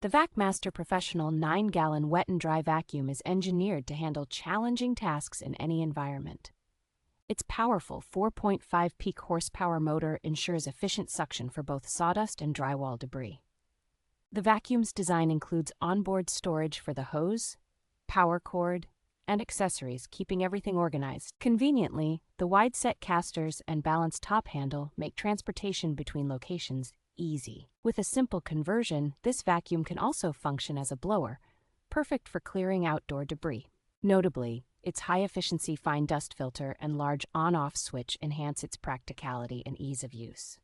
The Vacmaster Professional 9-gallon wet and dry vacuum is engineered to handle challenging tasks in any environment. Its powerful 4.5 peak horsepower motor ensures efficient suction for both sawdust and drywall debris. The vacuum's design includes onboard storage for the hose, power cord, and accessories, keeping everything organized. Conveniently, the wide-set casters and balanced top handle make transportation between locations easy. With a simple conversion, this vacuum can also function as a blower, perfect for clearing outdoor debris. Notably, its high-efficiency fine dust filter and large on-off switch enhance its practicality and ease of use.